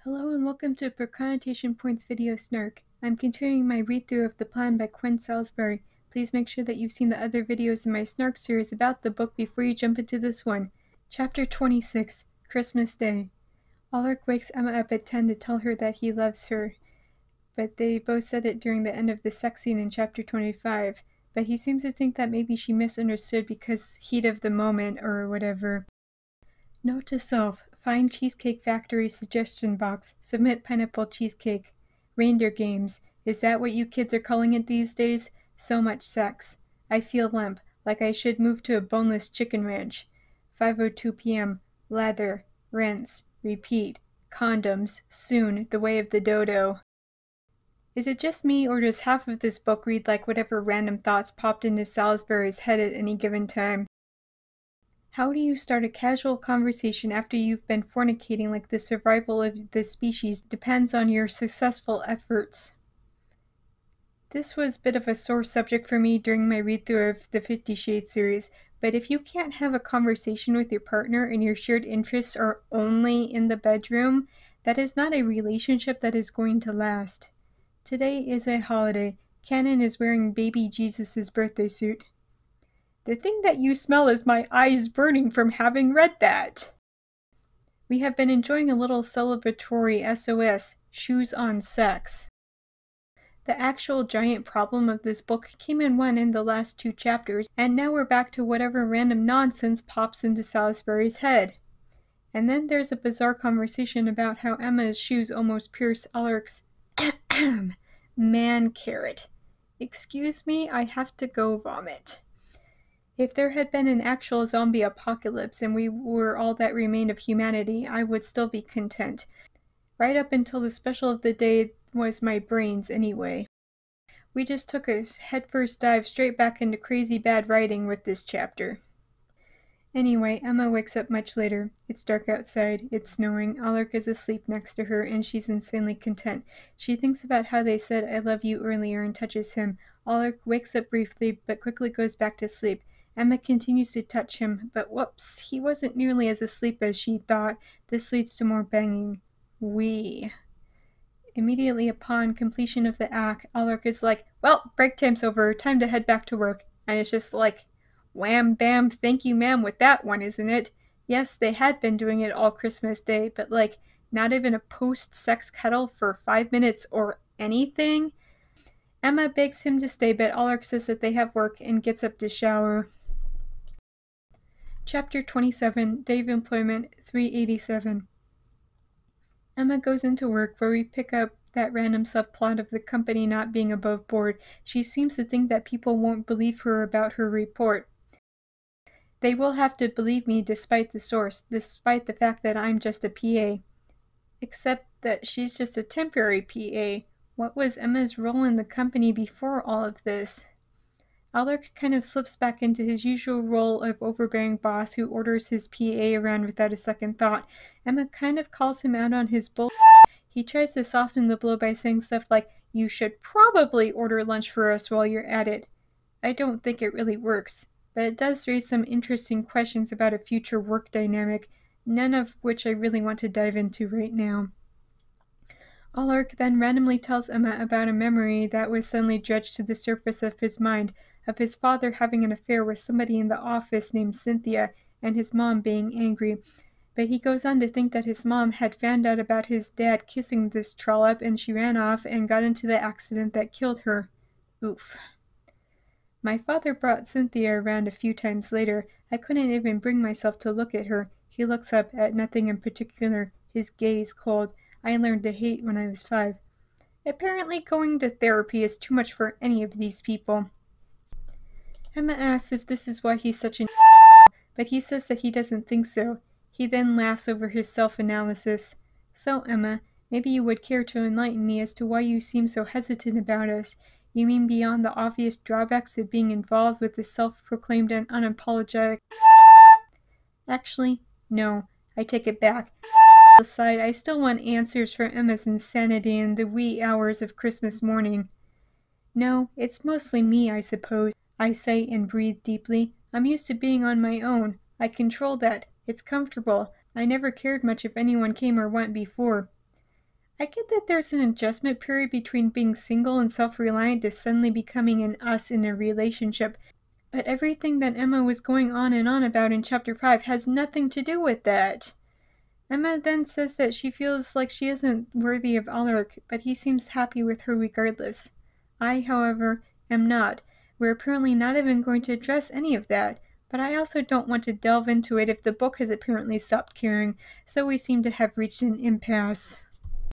Hello and welcome to Per Connotation Points video Snark. I'm continuing my read-through of The Plan by Qwen Salsbury. Please make sure that you've seen the other videos in my Snark series about the book before you jump into this one. Chapter 26, Christmas Day. Alaric wakes Emma up at 10 to tell her that he loves her, but they both said it during the end of the sex scene in Chapter 25, but he seems to think that maybe she misunderstood because heat of the moment or whatever. Note to self, find Cheesecake Factory suggestion box, submit pineapple cheesecake. Reindeer games, is that what you kids are calling it these days? So much sex. I feel limp, like I should move to a boneless chicken ranch. 5:02 p.m. Lather, rinse, repeat. Condoms, soon, the way of the dodo. Is it just me, or does half of this book read like whatever random thoughts popped into Salsbury's head at any given time? How do you start a casual conversation after you've been fornicating like the survival of the species depends on your successful efforts? This was a bit of a sore subject for me during my read-through of the 50 Shades series, but if you can't have a conversation with your partner and your shared interests are only in the bedroom, that is not a relationship that is going to last. Today is a holiday. Cannon is wearing baby Jesus' birthday suit. The thing that you smell is my eyes burning from having read that. We have been enjoying a little celebratory SOS, shoes on sex. The actual giant problem of this book came in the last two chapters, and now we're back to whatever random nonsense pops into Salisbury's head. And then there's a bizarre conversation about how Emma's shoes almost pierce Alaric's man carrot. Excuse me, I have to go vomit. If there had been an actual zombie apocalypse and we were all that remained of humanity, I would still be content. Right up until the special of the day was my brains anyway. We just took a headfirst dive straight back into crazy bad writing with this chapter. Anyway, Emma wakes up much later. It's dark outside, it's snowing, Alaric is asleep next to her, and she's insanely content. She thinks about how they said I love you earlier and touches him. Alaric wakes up briefly, but quickly goes back to sleep. Emma continues to touch him, but whoops, he wasn't nearly as asleep as she thought. This leads to more banging. Immediately upon completion of the act, Alaric is like, well, break time's over, time to head back to work. And it's just like, wham bam, thank you ma'am with that one, isn't it? Yes, they had been doing it all Christmas Day, but like, not even a post-sex cuddle for 5 minutes or anything? Emma begs him to stay, but Alaric says that they have work and gets up to shower. Chapter 27, Day of Employment, 387. Emma goes into work, where we pick up that random subplot of the company not being above board. She seems to think that people won't believe her about her report. They will have to believe me despite the source, despite the fact that I'm just a PA. Except that she's just a temporary PA. What was Emma's role in the company before all of this? Alaric kind of slips back into his usual role of overbearing boss who orders his PA around without a second thought. Emma kind of calls him out on his bull. He tries to soften the blow by saying stuff like, you should probably order lunch for us while you're at it. I don't think it really works, but it does raise some interesting questions about a future work dynamic, none of which I really want to dive into right now. Alaric then randomly tells Emma about a memory that was suddenly dredged to the surface of his mind, of his father having an affair with somebody in the office named Cynthia, and his mom being angry. But he goes on to think that his mom had found out about his dad kissing this trollop, and she ran off and got into the accident that killed her. Oof. My father brought Cynthia around a few times later. I couldn't even bring myself to look at her. He looks up at nothing in particular, his gaze cold. I learned to hate when I was 5. Apparently going to therapy is too much for any of these people. Emma asks if this is why he's such an but he says that he doesn't think so. He then laughs over his self-analysis. So, Emma, maybe you would care to enlighten me as to why you seem so hesitant about us. You mean beyond the obvious drawbacks of being involved with the self-proclaimed and unapologetic... Actually, no, I take it back. Aside, I still want answers for Emma's insanity in the wee hours of Christmas morning. No, it's mostly me, I suppose, I say and breathe deeply. I'm used to being on my own. I control that. It's comfortable. I never cared much if anyone came or went before. I get that there's an adjustment period between being single and self-reliant to suddenly becoming an us in a relationship, but everything that Emma was going on and on about in Chapter 5 has nothing to do with that. Emma then says that she feels like she isn't worthy of Ulrich, but he seems happy with her regardless. I, however, am not. We're apparently not even going to address any of that, but I also don't want to delve into it if the book has apparently stopped caring, so we seem to have reached an impasse.